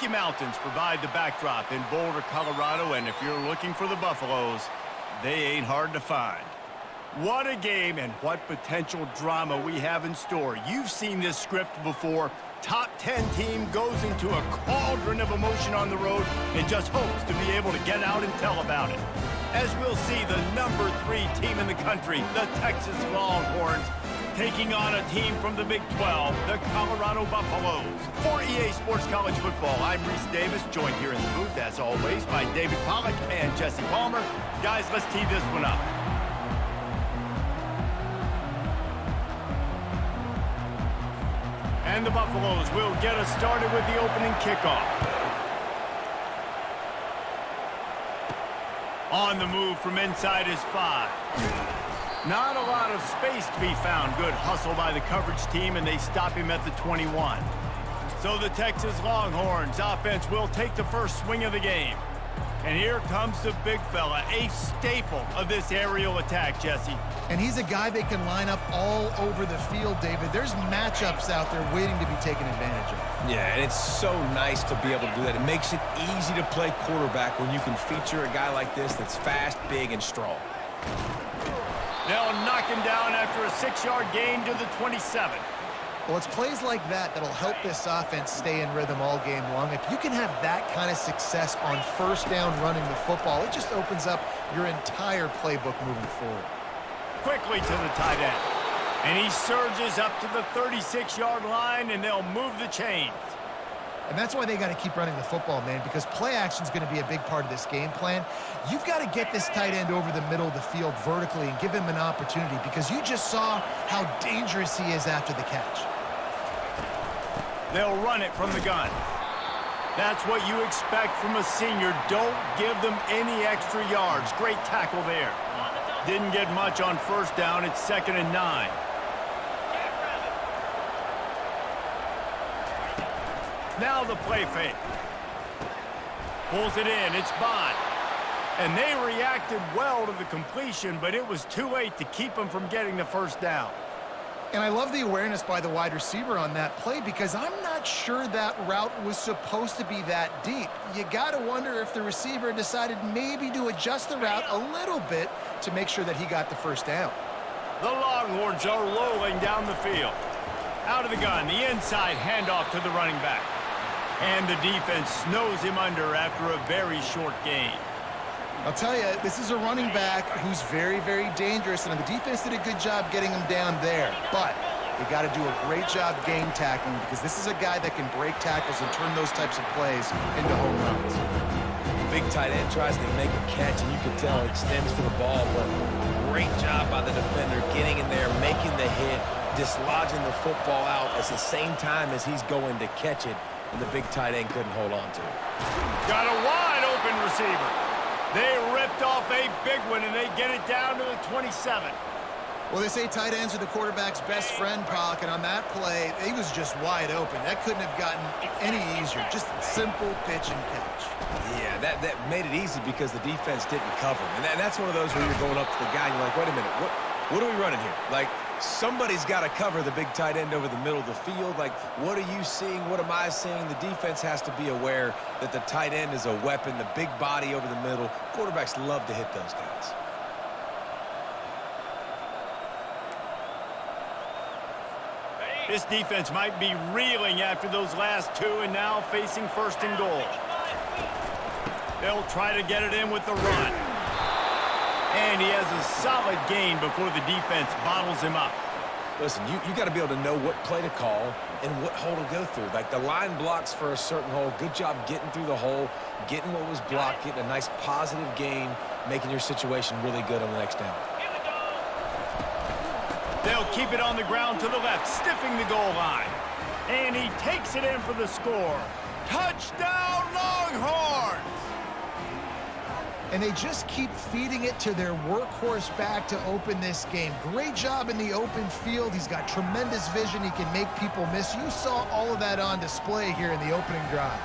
Rocky Mountains provide the backdrop in Boulder, Colorado, and if you're looking for the Buffaloes, they ain't hard to find. What a game and what potential drama we have in store. You've seen this script before. Top 10 team goes into a cauldron of emotion on the road and just hopes to be able to get out and tell about it. As we'll see, the number 3 team in the country, the Texas Longhorns, taking on a team from the Big 12, the Colorado Buffaloes. For EA Sports College Football, I'm Reese Davis, joined here in the booth, as always, by David Pollack and Jesse Palmer. Guys, let's tee this one up. And the Buffaloes will get us started with the opening kickoff. On the move from inside is 5. Not a lot of space to be found. Good hustle by the coverage team, and they stop him at the 21. So the Texas Longhorns offense will take the first swing of the game. And here comes the big fella, a staple of this aerial attack, Jesse. And he's a guy they can line up all over the field, David. There's matchups out there waiting to be taken advantage of. Yeah, and it's so nice to be able to do that. It makes it easy to play quarterback when you can feature a guy like this that's fast, big, and strong. They'll knock him down after a 6-yard gain to the 27. Well, it's plays like that that'll help this offense stay in rhythm all game long. If you can have that kind of success on first down running the football, it just opens up your entire playbook moving forward. Quickly to the tight end. And he surges up to the 36-yard line, and they'll move the chains. And that's why they got to keep running the football, man, because play action is going to be a big part of this game plan. You've got to get this tight end over the middle of the field vertically and give him an opportunity, because you just saw how dangerous he is after the catch. They'll run it from the gun. That's what you expect from a senior. Don't give them any extra yards. Great tackle there. Didn't get much on first down. It's 2nd and 9. Now the play fake. Pulls it in. It's Bond. And they reacted well to the completion, but it was too late to keep them from getting the first down. And I love the awareness by the wide receiver on that play, because I'm not sure that route was supposed to be that deep. You got to wonder if the receiver decided maybe to adjust the route a little bit to make sure that he got the first down. The Longhorns are rolling down the field. Out of the gun, the inside handoff to the running back. And the defense snows him under after a very short gain. I'll tell you, this is a running back who's very, very dangerous, and the defense did a good job getting him down there. But they got to do a great job game tackling, because this is a guy that can break tackles and turn those types of plays into home runs. Big tight end tries to make a catch, and you can tell he extends for the ball, but great job by the defender getting in there, making the hit, dislodging the football out at the same time as he's going to catch it, and the big tight end couldn't hold on to it. Got a wide open receiver. They ripped off a big one, and they get it down to the 27. Well, they say tight ends are the quarterback's best friend, Pollack, and on that play, he was just wide open. That couldn't have gotten any easier. Just simple pitch and catch. Yeah, that made it easy because the defense didn't cover. And that's one of those where you're going up to the guy and you're like, wait a minute, what are we running here? Like, somebody's got to cover the big tight end over the middle of the field. Like, what are you seeing? What am I seeing? The defense has to be aware that the tight end is a weapon, the big body over the middle. Quarterbacks love to hit those guys. This defense might be reeling after those last two, and now facing 1st and goal. They'll try to get it in with the run. And he has a solid gain before the defense bottles him up. Listen, you got to be able to know what play to call and what hole to go through. Like, the line blocks for a certain hole. Good job getting through the hole, getting what was blocked, getting a nice positive gain, making your situation really good on the next down. They'll keep it on the ground to the left, stiffing the goal line. And he takes it in for the score. Touchdown, Longhorns! And they just keep feeding it to their workhorse back to open this game. Great job in the open field. He's got tremendous vision. He can make people miss. You saw all of that on display here in the opening drive.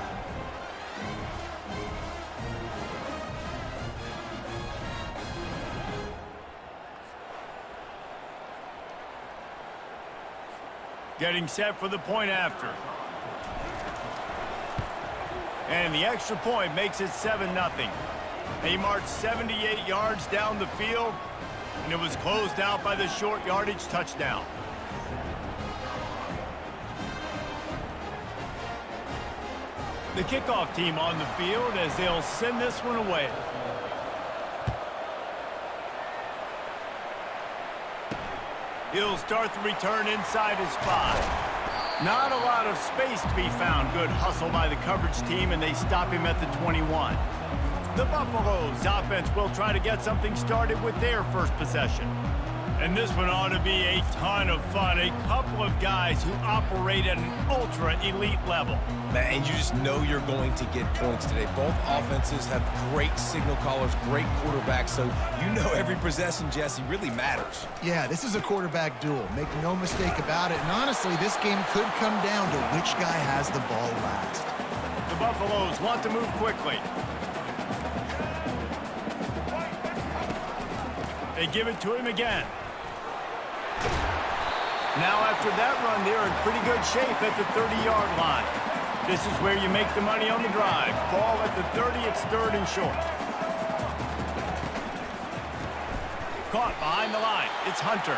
Getting set for the point after. And the extra point makes it 7-0. He marched 78 yards down the field, and it was closed out by the short yardage touchdown. The kickoff team on the field as they'll send this one away. He'll start the return inside his 5. Not a lot of space to be found. Good hustle by the coverage team, and they stop him at the 21. The Buffaloes offense will try to get something started with their first possession. And this one ought to be a ton of fun. A couple of guys who operate at an ultra-elite level. Man, and you just know you're going to get points today. Both offenses have great signal callers, great quarterbacks, so you know every possession, Jesse, really matters. Yeah, this is a quarterback duel. Make no mistake about it. And honestly, this game could come down to which guy has the ball last. The Buffaloes want to move quickly. They give it to him again. Now after that run, they're in pretty good shape at the 30-yard line. This is where you make the money on the drive. Ball at the 30, it's 3rd and short. Caught behind the line, it's Hunter.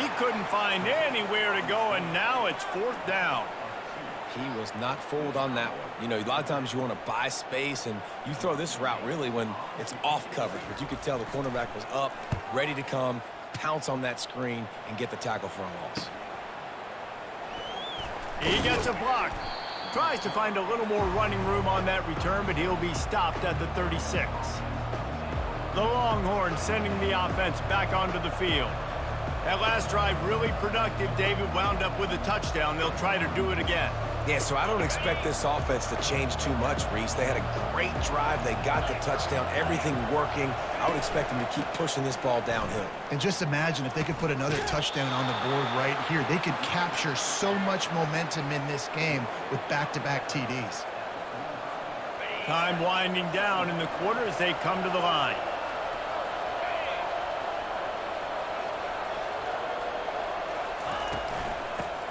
He couldn't find anywhere to go, and now it's 4th down. He was not fooled on that one. You know, a lot of times you want to buy space, and you throw this route really when it's off coverage. But you could tell the cornerback was up, ready to come, pounce on that screen, and get the tackle for a loss. He gets a block. Tries to find a little more running room on that return, but he'll be stopped at the 36. The Longhorns sending the offense back onto the field. That last drive really productive. David wound up with a touchdown. They'll try to do it again. Yeah, so I don't expect this offense to change too much, Reese. They had a great drive. They got the touchdown, everything working. I would expect them to keep pushing this ball downhill. And just imagine if they could put another touchdown on the board right here. They could capture so much momentum in this game with back-to-back TDs. Time winding down in the quarter as they come to the line.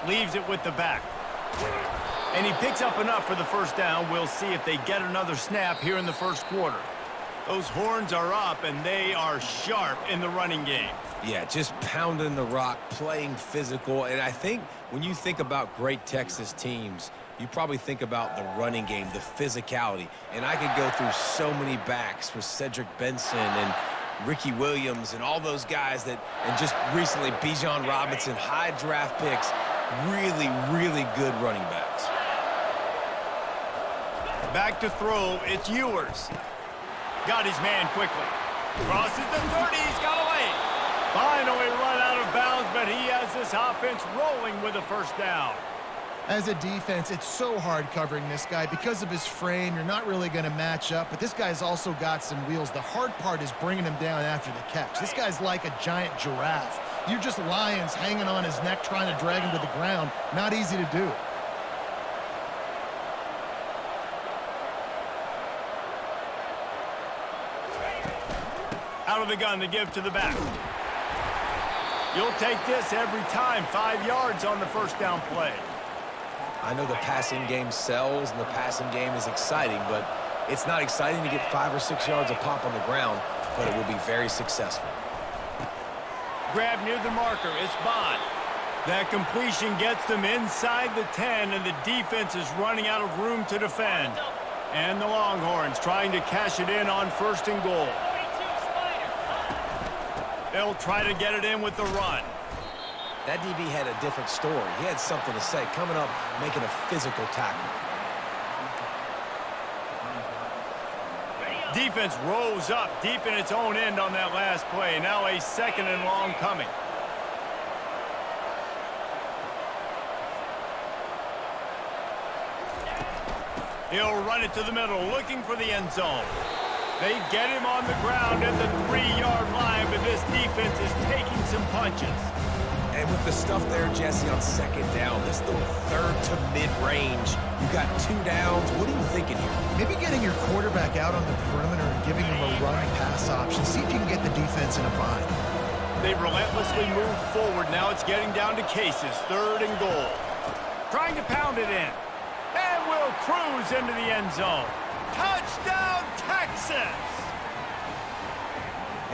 Leaves it with the back. And he picks up enough for the 1st down. We'll see if they get another snap here in the 1st quarter. Those horns are up, and they are sharp in the running game. Yeah, just pounding the rock, playing physical. And I think when you think about great Texas teams, you probably think about the running game, the physicality. And I could go through so many backs with Cedric Benson and Ricky Williams and all those guys that, and just recently Bijan Robinson, high draft picks, really, really good running backs. Back to throw, it's Ewers. Got his man quickly. Crosses the 30, he's got away. Finally run out of bounds, but he has this offense rolling with a 1st down. As a defense, it's so hard covering this guy. Because of his frame, you're not really going to match up, but this guy's also got some wheels. The hard part is bringing him down after the catch. This guy's like a giant giraffe. You're just lions hanging on his neck trying to drag him to the ground. Not easy to do. Out of the gun to give to the back. You'll take this every time. 5 yards on the 1st down play. I know the passing game sells and the passing game is exciting, but it's not exciting to get 5 or 6 yards a pop on the ground, but it will be very successful. Grab near the marker. It's Bond. That completion gets them inside the 10, and the defense is running out of room to defend. And the Longhorns trying to cash it in on 1st and goal. They'll try to get it in with the run. That DB had a different story. He had something to say, coming up, making a physical tackle. Defense rose up deep in its own end on that last play. Now a 2nd and long coming. He'll run it to the middle, looking for the end zone. They get him on the ground at the 3-yard line, but this defense is taking some punches. And with the stuff there, Jesse, on 2nd down, this little 3rd to mid-range, you got 2 downs. What are you thinking here? Maybe getting your quarterback out on the perimeter and giving him a run-pass option. See if you can get the defense in a bind. They relentlessly move forward. Now it's getting down to cases. 3rd and goal. Trying to pound it in. And will They'll cruise into the end zone. Touchdown, Texas!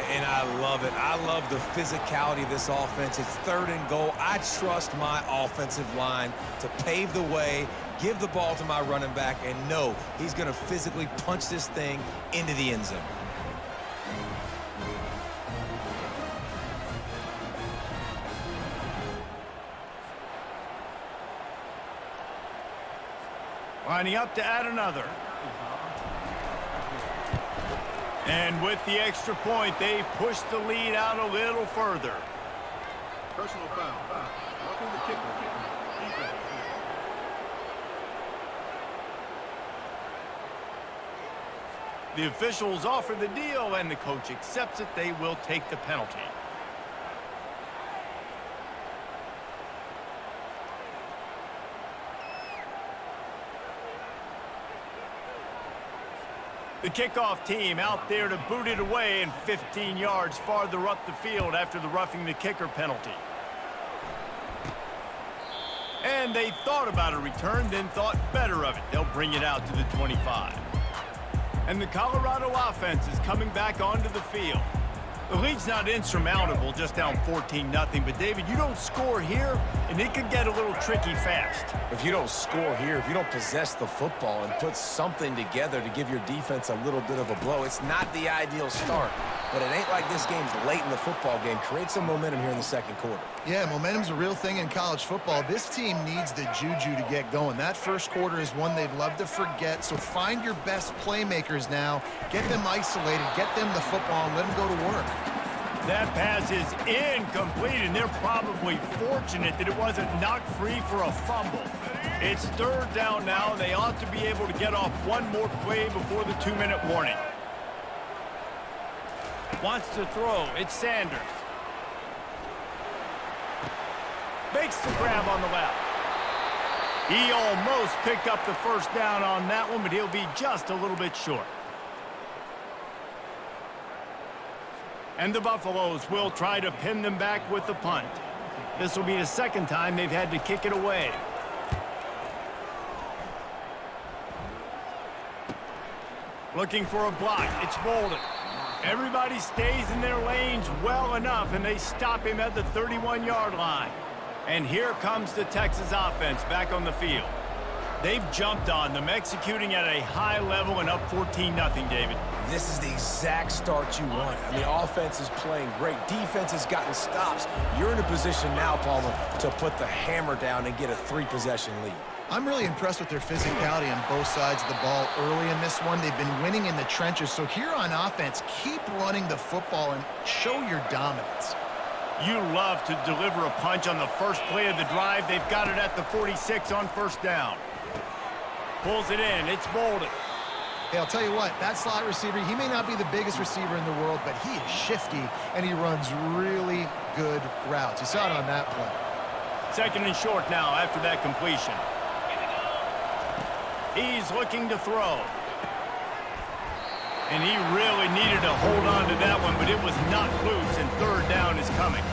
And I love it. I love the physicality of this offense. It's 3rd and goal. I trust my offensive line to pave the way, give the ball to my running back, and know he's going to physically punch this thing into the end zone. Lining up to add another. And with the extra point, they push the lead out a little further. Personal foul. Roughing the kicker. Defense. The officials offer the deal, and the coach accepts it. They will take the penalty. The kickoff team out there to boot it away and 15 yards farther up the field after the roughing the kicker penalty. And they thought about a return, then thought better of it. They'll bring it out to the 25. And the Colorado offense is coming back onto the field. The lead's not insurmountable, just down 14-0. But, David, you don't score here, and it could get a little tricky fast. If you don't score here, if you don't possess the football and put something together to give your defense a little bit of a blow, it's not the ideal start. But it ain't like this game's late in the football game. Create some momentum here in the second quarter. Yeah, momentum's a real thing in college football. This team needs the juju to get going. That first quarter is one they'd love to forget, so find your best playmakers now. Get them isolated, get them the football, and let them go to work. That pass is incomplete, and they're probably fortunate that it wasn't knocked free for a fumble. It's 3rd down now, and they ought to be able to get off one more play before the 2-minute warning. Wants to throw. It's Sanders. Makes the grab on the left. He almost picked up the first down on that one, but he'll be just a little bit short. And the Buffaloes will try to pin them back with the punt. This will be the 2nd time they've had to kick it away. Looking for a block. It's Bolden. Everybody stays in their lanes well enough, and they stop him at the 31-yard line. And here comes the Texas offense back on the field. They've jumped on them, executing at a high level and up 14-0, David. This is the exact start you want. I mean, offense is playing great. Defense has gotten stops. You're in a position now, Palmer, to put the hammer down and get a 3-possession lead. I'm really impressed with their physicality on both sides of the ball early in this one. They've been winning in the trenches. So here on offense, keep running the football and show your dominance. You love to deliver a punch on the first play of the drive. They've got it at the 46 on 1st down. Pulls it in. It's Bolden. Hey, I'll tell you what, that slot receiver, he may not be the biggest receiver in the world, but he is shifty, and he runs really good routes. You saw it on that play. 2nd and short now after that completion. He's looking to throw. And he really needed to hold on to that one, but it was not loose, and 3rd down is coming.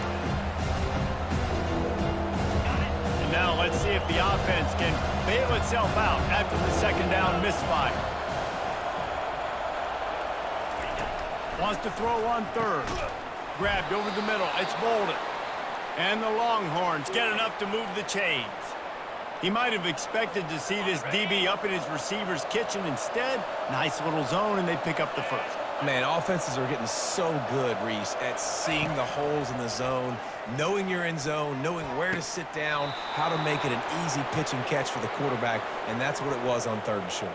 And now let's see if the offense can bail itself out after the 2nd down misfire. Wants to throw on 3rd. Grabbed over the middle. It's Bolden. And the Longhorns get enough to move the chains. He might have expected to see this DB up in his receiver's kitchen. Instead, nice little zone, and they pick up the 1st. Man, offenses are getting so good, Reese, at seeing the holes in the zone, knowing you're in zone, knowing where to sit down, how to make it an easy pitch and catch for the quarterback, and that's what it was on 3rd and short.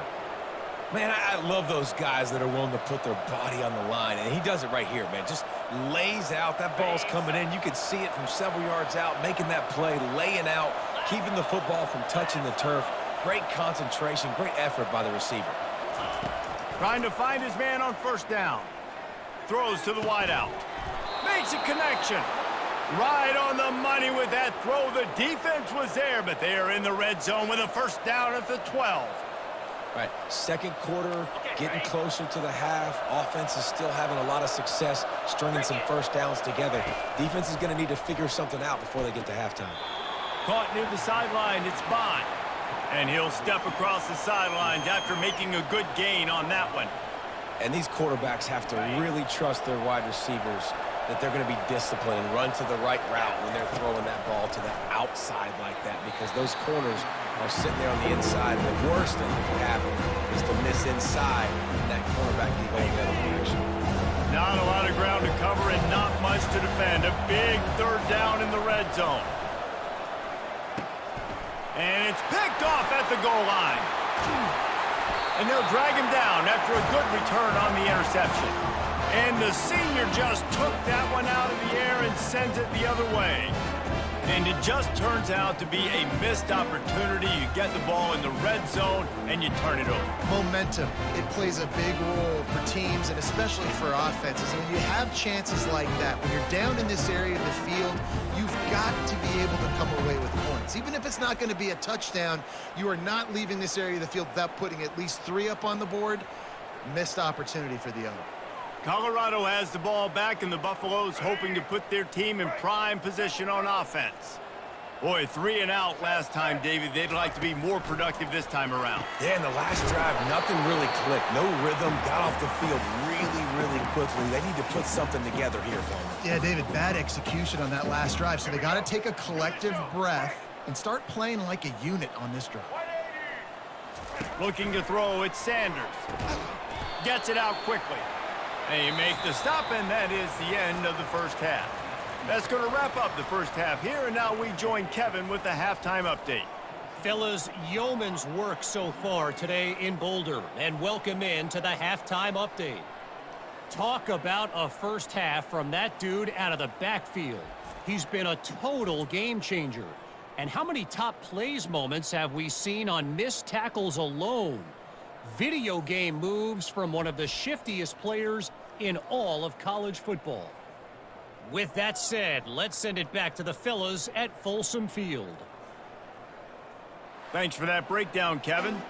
Man, I love those guys that are willing to put their body on the line, and he does it right here, man. Just lays out. That ball's coming in. You can see it from several yards out, making that play, laying out, keeping the football from touching the turf. Great concentration, great effort by the receiver. Trying to find his man on 1st down. Throws to the wideout. Makes a connection. Right on the money with that throw. The defense was there, but they are in the red zone with a 1st down at the 12. Right, 2nd quarter, getting closer to the half. Offense is still having a lot of success stringing some 1st downs together. Defense is going to need to figure something out before they get to halftime. Caught near the sideline. It's Bond. And he'll step across the sidelines after making a good gain on that one. And these quarterbacks have to really trust their wide receivers that they're going to be disciplined and run to the right route when they're throwing that ball to the outside like that, because those corners are sitting there on the inside, and the worst thing that could happen is to miss inside and that cornerback can go the other direction. Not a lot of ground to cover and not much to defend. A big third down in the red zone. And it's picked off at the goal line. And they'll drag him down after a good return on the interception. And the senior just took that one out of the air and sends it the other way. And it just turns out to be a missed opportunity. You get the ball in the red zone and you turn it over. Momentum, it plays a big role for teams and especially for offenses. And when you have chances like that, when you're down in this area of the field, you've got to be able to come away with points. Even if it's not going to be a touchdown, you are not leaving this area of the field without putting at least 3 up on the board. Missed opportunity for the other. Colorado has the ball back, and the Buffaloes hoping to put their team in prime position on offense. Boy, 3 and out last time, David. They'd like to be more productive this time around. Yeah, in the last drive, nothing really clicked. No rhythm, got off the field really quickly. They need to put something together here for them. Yeah, David, bad execution on that last drive, so they got to take a collective breath and start playing like a unit on this drive. Looking to throw, it's Sanders. Gets it out quickly. They make the stop, and that is the end of the first half. That's going to wrap up the first half here, and now we join Kevin with the halftime update. Fellas, yeoman's work so far today in Boulder, and welcome in to the halftime update. Talk about a first half from that dude out of the backfield. He's been a total game changer. And how many top plays moments have we seen on missed tackles alone? Video game moves from one of the shiftiest players in all of college football. With that said, let's send it back to the fellas at Folsom Field. Thanks for that breakdown, Kevin.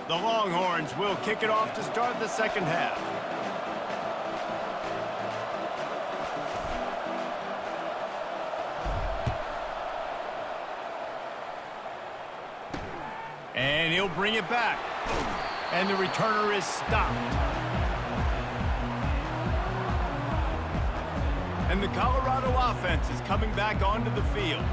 The Longhorns will kick it off to start the second half. And he'll bring it back. And the returner is stopped. And the Colorado offense is coming back onto the field.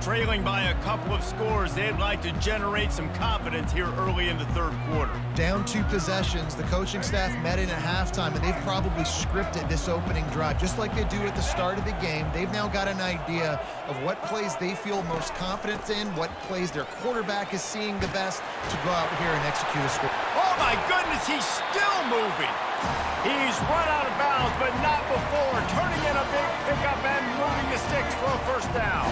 Trailing by a couple of scores, they'd like to generate some confidence here early in the third quarter. Down 2 possessions, the coaching staff met in at halftime, and they've probably scripted this opening drive. Just like they do at the start of the game, they've now got an idea of what plays they feel most confident in, what plays their quarterback is seeing the best to go out here and execute a score. Oh my goodness, he's still moving. He's run out of bounds, but not before. Turning in a big pickup and moving the sticks for a first down.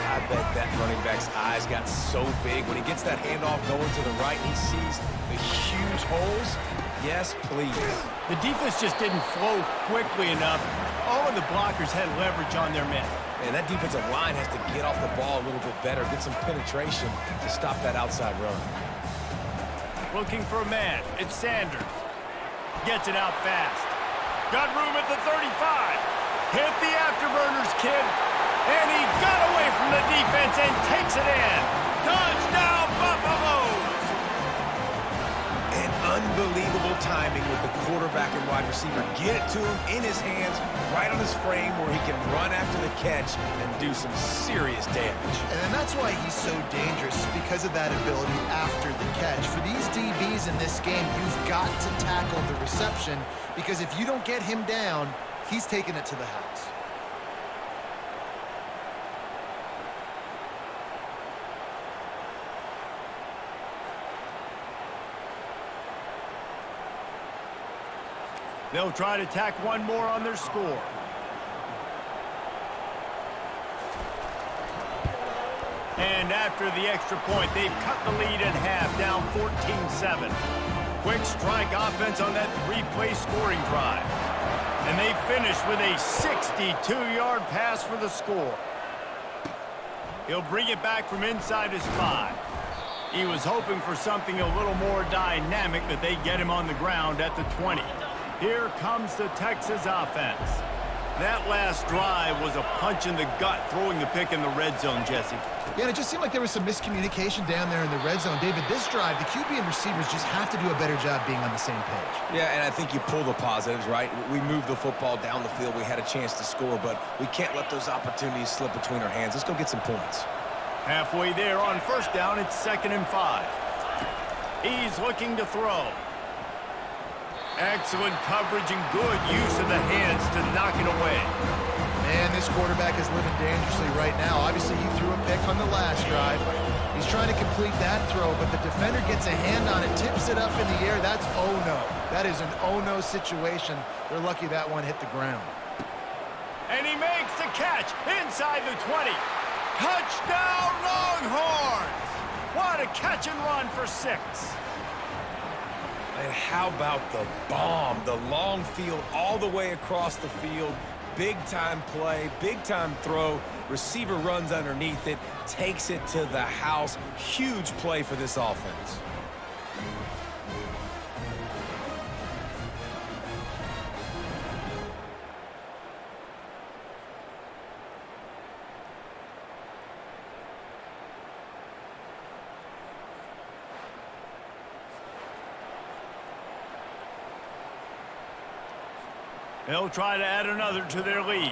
I bet that running back's eyes got so big when he gets that handoff going to the right. He sees the huge holes. Yes, please. The defense just didn't flow quickly enough. Oh, and the blockers had leverage on their men. And that defensive line has to get off the ball a little bit better, get some penetration to stop that outside run. Looking for a man. It's Sanders. Gets it out fast. Got room at the 35. Hit the afterburners, kid. And he got away from the defense and takes it in. Touchdown, Buffaloes! And unbelievable timing with the quarterback and wide receiver. Get it to him in his hands, right on his frame where he can run after the catch and do some serious damage. And that's why he's so dangerous, because of that ability after the catch. For these DBs in this game, you've got to tackle the reception, because if you don't get him down, he's taking it to the house. They'll try to tack one more on their score. And after the extra point, they've cut the lead in half, down 14-7. Quick strike offense on that 3-play scoring drive. And they finish with a 62-yard pass for the score. He'll bring it back from inside his 5. He was hoping for something a little more dynamic, but they get him on the ground at the 20. Here comes the Texas offense. That last drive was a punch in the gut, throwing the pick in the red zone, Jesse. Yeah, and it just seemed like there was some miscommunication down there in the red zone. David, this drive, the QB and receivers just have to do a better job being on the same page. Yeah, and I think you pull the positives, right? We moved the football down the field. We had a chance to score, but we can't let those opportunities slip between our hands. Let's go get some points. Halfway there on first down, it's 2nd and 5. He's looking to throw. Excellent coverage and good use of the hands to knock it away. Man, this quarterback is living dangerously right now. Obviously, he threw a pick on the last drive. He's trying to complete that throw, but the defender gets a hand on it, tips it up in the air. That's oh-no. That is an oh-no situation. They're lucky that one hit the ground. And he makes the catch inside the 20. Touchdown, Longhorns! What a catch and run for 6. And how about the bomb? The long field all the way across the field. Big-time play, big-time throw. Receiver runs underneath it, takes it to the house. Huge play for this offense. They'll try to add another to their lead.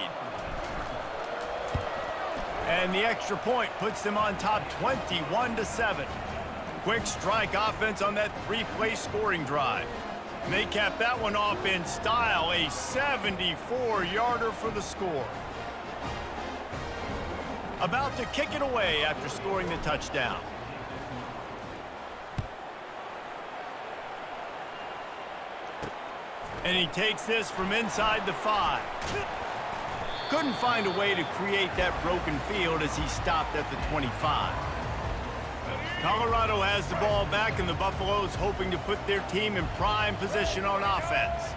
And the extra point puts them on top 21-7. Quick strike offense on that 3-play scoring drive. And they cap that one off in style, a 74-yarder for the score. About to kick it away after scoring the touchdown. And he takes this from inside the 5. Couldn't find a way to create that broken field as he stopped at the 25. Colorado has the ball back, and the Buffaloes hoping to put their team in prime position on offense.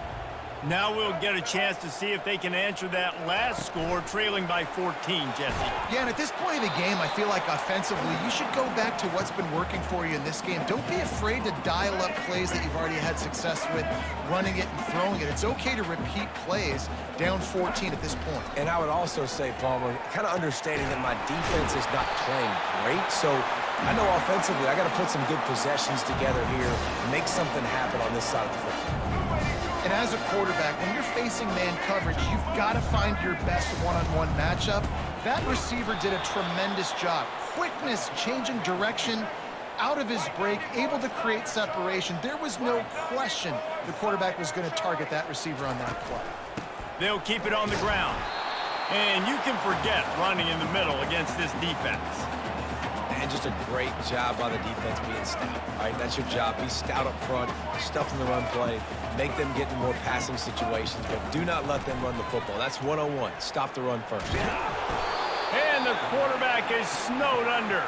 Now we'll get a chance to see if they can answer that last score, trailing by 14, Jesse. Yeah, and at this point in the game, I feel like offensively, you should go back to what's been working for you in this game. Don't be afraid to dial up plays that you've already had success with, running it and throwing it. It's okay to repeat plays down 14 at this point. And I would also say, Palmer, kind of understanding that my defense is not playing great, so I know offensively I got to put some good possessions together here, make something happen on this side of the football. And as a quarterback, when you're facing man coverage, you've got to find your best one-on-one matchup. That receiver did a tremendous job. Quickness, changing direction, out of his break, able to create separation. There was no question the quarterback was going to target that receiver on that play. They'll keep it on the ground. And you can forget running in the middle against this defense. And just a great job by the defense being stout. All right, that's your job. Be stout up front, stuff in the run play, make them get in more passing situations, but do not let them run the football. That's one-on-one. Stop the run first. And the quarterback is snowed under.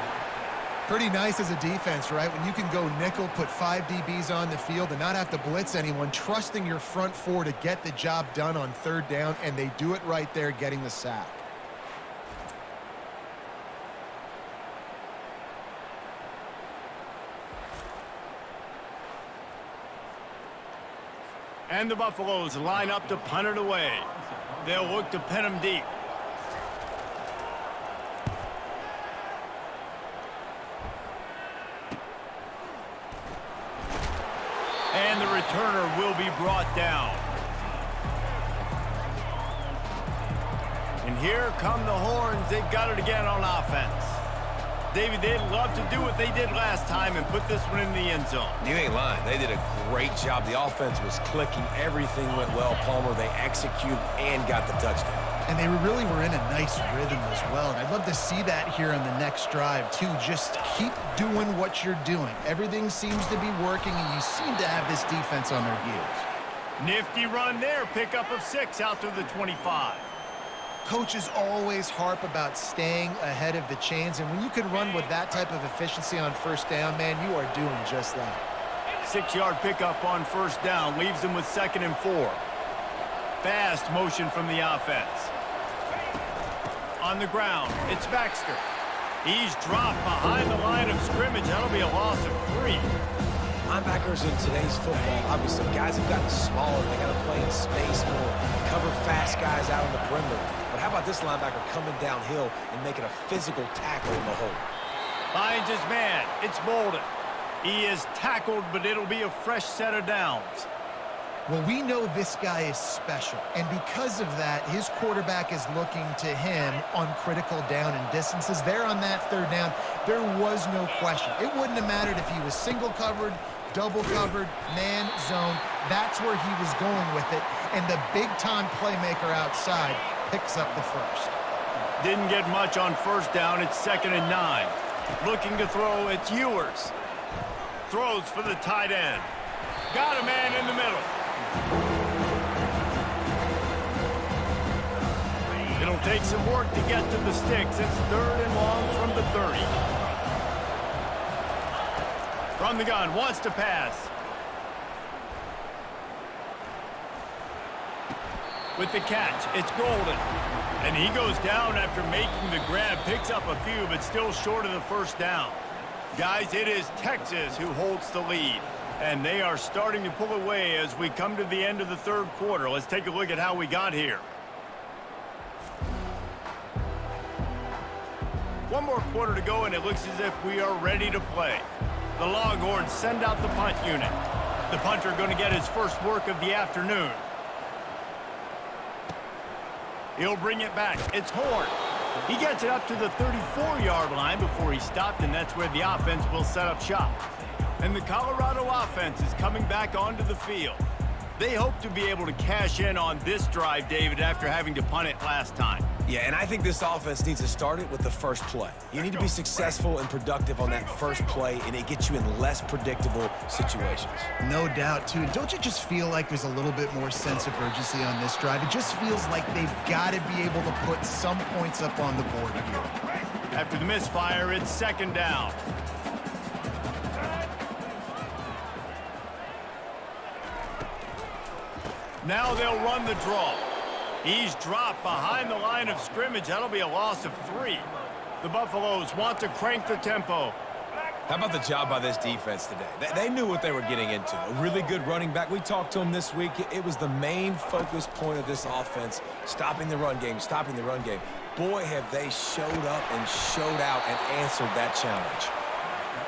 Pretty nice as a defense, right? When you can go nickel, put 5 DBs on the field and not have to blitz anyone, trusting your front 4 to get the job done on 3rd down, and they do it right there, getting the sack. And the Buffaloes line up to punt it away. They'll look to pin him deep. And the returner will be brought down. And here come the Horns. They've got it again on offense. David, they'd love to do what they did last time and put this one in the end zone. You ain't lying. They did a great job. The offense was clicking. Everything went well. Palmer, they executed and got the touchdown. And they really were in a nice rhythm as well. And I'd love to see that here on the next drive, too. Just keep doing what you're doing. Everything seems to be working, and you seem to have this defense on their heels. Nifty run there. Pickup of 6 out to the 25. Coaches always harp about staying ahead of the chains, and when you can run with that type of efficiency on 1st down, man, you are doing just that. 6-yard pickup on 1st down leaves them with 2nd and 4. Fast motion from the offense. On the ground, it's Baxter. He's dropped behind the line of scrimmage. That'll be a loss of 3. Linebackers in today's football, obviously, guys have gotten smaller. They got to play in space more, cover fast guys out on the perimeter. But how about this linebacker coming downhill and making a physical tackle in the hole? Finds his man. It's Bolden. He is tackled, but it'll be a fresh set of downs. Well, we know this guy is special, and because of that, his quarterback is looking to him on critical down and distances. There on that third down, there was no question. It wouldn't have mattered if he was single covered, double covered, man, zone. That's where he was going with it, and the big-time playmaker outside picks up the first. Didn't get much on first down. It's 2nd and 9. Looking to throw, it's Ewers. Throws for the tight end. Got a man in the middle. It'll take some work to get to the sticks. It's 3rd and long from the 30. From the gun, wants to pass. With the catch, it's Golden. And he goes down after making the grab. Picks up a few, but still short of the first down. Guys, it is Texas who holds the lead. And they are starting to pull away as we come to the end of the third quarter. Let's take a look at how we got here. One more quarter to go, and it looks as if we are ready to play. The Longhorns send out the punt unit. The punter going to get his first work of the afternoon. He'll bring it back. It's Horn. He gets it up to the 34-yard line before he stopped, and that's where the offense will set up shop. And the Colorado offense is coming back onto the field. They hope to be able to cash in on this drive, David, after having to punt it last time. Yeah, and I think this offense needs to start it with the first play. You need to be successful and productive on that first play, and it gets you in less predictable situations. No doubt, too. Don't you just feel like there's a little bit more sense of urgency on this drive? It just feels like they've got to be able to put some points up on the board here. After the misfire, it's 2nd down. Now they'll run the draw. He's dropped behind the line of scrimmage. That'll be a loss of 3. The Buffaloes want to crank the tempo. How about the job by this defense today? They knew what they were getting into. A really good running back. We talked to him this week. It was the main focus point of this offense, stopping the run game, stopping the run game. Boy, have they showed up and showed out and answered that challenge.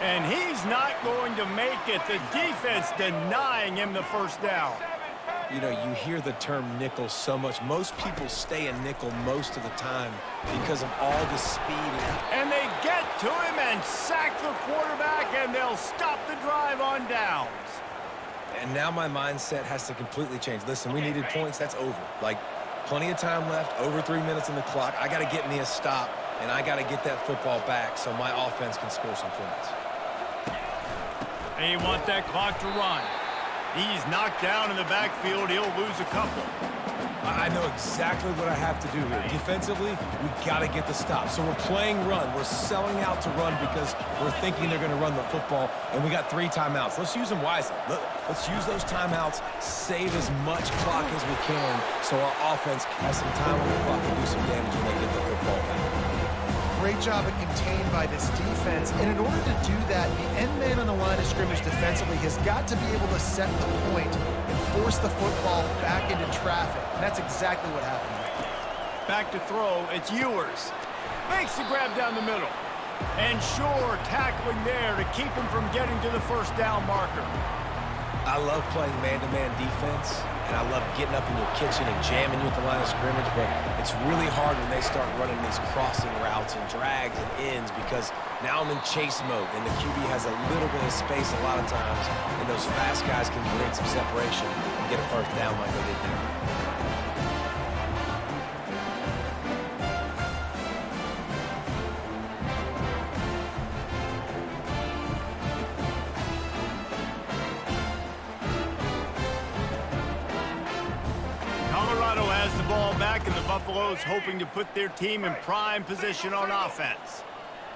And he's not going to make it. The defense denying him the first down. You know, you hear the term nickel so much. Most people stay in nickel most of the time because of all the speed. And they get to him and sack the quarterback, and they'll stop the drive on downs. And now my mindset has to completely change. Listen, we needed points. That's over. Like, plenty of time left, over 3 minutes on the clock. I got to get me a stop, and I got to get that football back so my offense can score some points. And you want that clock to run. He's knocked down in the backfield. He'll lose a couple. I know exactly what I have to do here. Defensively, we got to get the stop. So we're playing run. We're selling out to run because we're thinking they're going to run the football, and we got 3 timeouts. Let's use them wisely. Let's use those timeouts, save as much clock as we can so our offense has some time on the clock to do some damage when they get the football back. Great job of contained by this defense, and in order to do that, the end man on the line of scrimmage defensively has got to be able to set the point and force the football back into traffic, and that's exactly what happened. Back to throw, it's Ewers. Makes the grab down the middle. And Shore tackling there to keep him from getting to the first down marker. I love playing man-to-man defense, and I love getting up in your kitchen and jamming you at the line of scrimmage, but it's really hard when they start running these crossing routes and drags and ends because now I'm in chase mode, and the QB has a little bit of space a lot of times, and those fast guys can create some separation and get a first down like they did there. Colorado has the ball back, and the Buffaloes hoping to put their team in prime position on offense.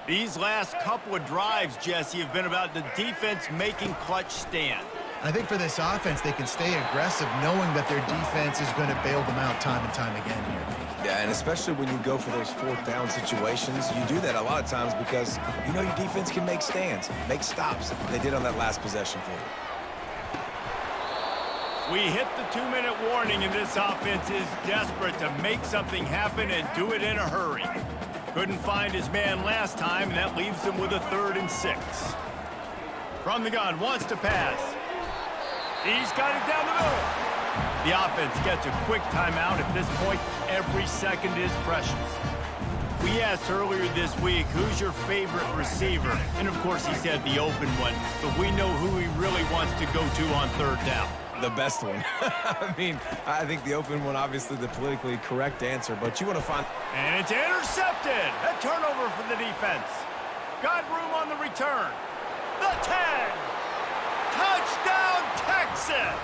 These last couple of drives, Jesse, have been about the defense making clutch stand. I think for this offense, they can stay aggressive knowing that their defense is going to bail them out time and time again here. Yeah, and especially when you go for those fourth down situations, you do that a lot of times because you know your defense can make stands, make stops. They did on that last possession for you. We hit the 2-minute warning, and this offense is desperate to make something happen and do it in a hurry. Couldn't find his man last time, and that leaves him with a 3rd and 6. From the gun, wants to pass. He's got it down the middle. The offense gets a quick timeout. At this point, every second is precious. We asked earlier this week, who's your favorite receiver? And, of course, he said the open one, but we know who he really wants to go to on 3rd down. The best one. I mean, I think the open one, obviously the politically correct answer, but you want to find... And it's intercepted. A turnover for the defense. Got room on the return. The 10. Touchdown, Texas.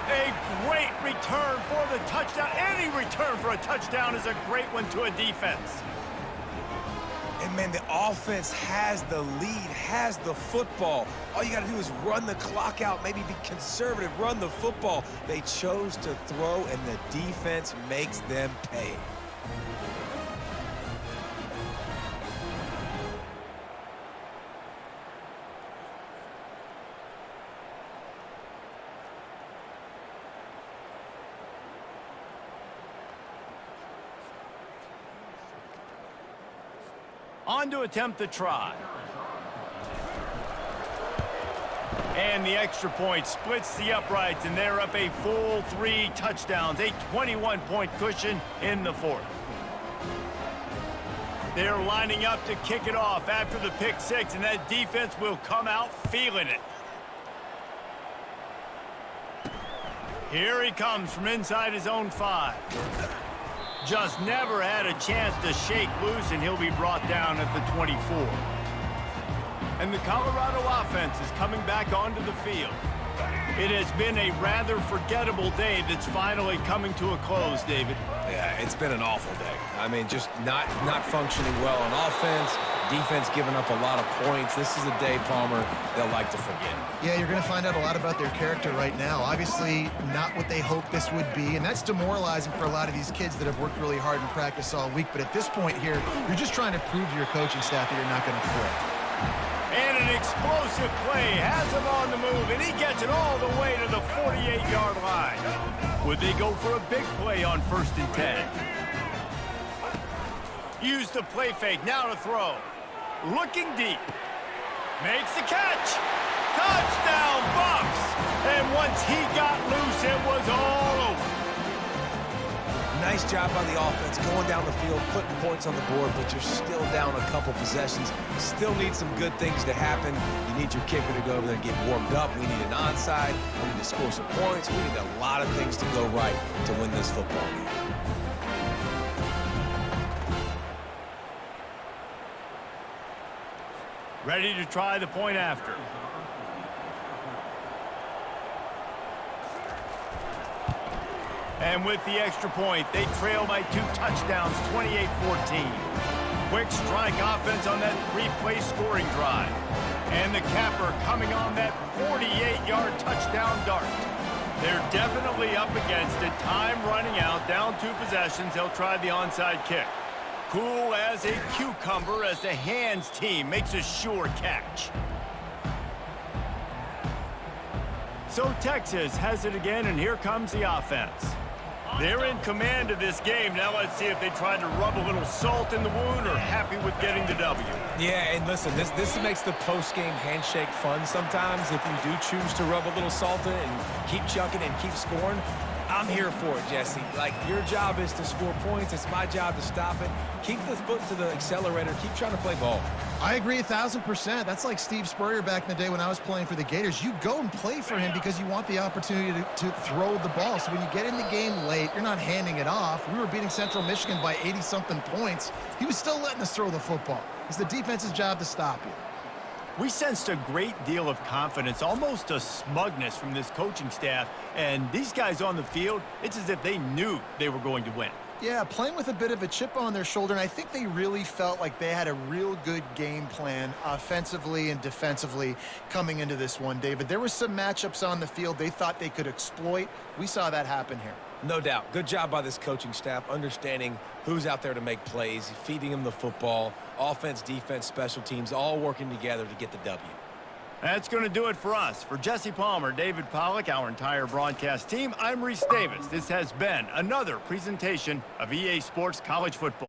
A great return for the touchdown. Any return for a touchdown is a great one to a defense. And, man, the offense has the lead, has the football. All you got to do is run the clock out, maybe be conservative, run the football. They chose to throw, and the defense makes them pay. On to attempt the try. And the extra point splits the uprights, and they're up a full 3 touchdowns, a 21-point cushion in the 4th. They're lining up to kick it off after the pick 6, and that defense will come out feeling it. Here he comes from inside his own 5. Just never had a chance to shake loose, and he'll be brought down at the 24. And the Colorado offense is coming back onto the field. It has been a rather forgettable day that's finally coming to a close, David. Yeah, it's been an awful day. I mean, just not functioning well on offense, defense giving up a lot of points. This is a day, Palmer, they'll like to forget. Yeah, you're going to find out a lot about their character right now. Obviously, not what they hoped this would be, and that's demoralizing for a lot of these kids that have worked really hard in practice all week. But at this point here, you're just trying to prove to your coaching staff that you're not going to quit. And an explosive play has him on the move, and he gets it all the way to the 48-yard line. Would they go for a big play on 1st and 10? Use the play fake, now to throw. Looking deep. Makes the catch. Touchdown, Bucks! And once he got loose, it was all over. Nice job by the offense, going down the field, putting points on the board, but you're still down a couple possessions. Still need some good things to happen. You need your kicker to go over there and get warmed up. We need an onside. We need to score some points. We need a lot of things to go right to win this football game. Ready to try the point after. And with the extra point, they trail by 2 touchdowns, 28-14. Quick strike offense on that 3-play scoring drive. And the capper coming on that 48-yard touchdown dart. They're definitely up against it. Time running out, down 2 possessions. They'll try the onside kick. Cool as a cucumber as the hands team makes a sure catch. So Texas has it again, and here comes the offense. They're in command of this game. Now let's see if they try to rub a little salt in the wound or happy with getting the W. Yeah, and listen, this makes the post-game handshake fun sometimes if you do choose to rub a little salt in and keep chucking and keep scoring. I'm here for it, Jesse. Like, your job is to score points. It's my job to stop it. Keep the foot to the accelerator. Keep trying to play ball. I agree 1,000%. That's like Steve Spurrier back in the day when I was playing for the Gators. You go and play for him because you want the opportunity to throw the ball. So when you get in the game late, you're not handing it off. We were beating Central Michigan by 80-something points. He was still letting us throw the football. It's the defense's job to stop you. We sensed a great deal of confidence, almost a smugness from this coaching staff. And these guys on the field, it's as if they knew they were going to win. Yeah, playing with a bit of a chip on their shoulder, and I think they really felt like they had a real good game plan offensively and defensively coming into this one, David. There were some matchups on the field they thought they could exploit. We saw that happen here. No doubt. Good job by this coaching staff, understanding who's out there to make plays, feeding them the football, offense, defense, special teams, all working together to get the W. That's going to do it for us. For Jesse Palmer, David Pollack, our entire broadcast team, I'm Reese Davis. This has been another presentation of EA Sports College Football.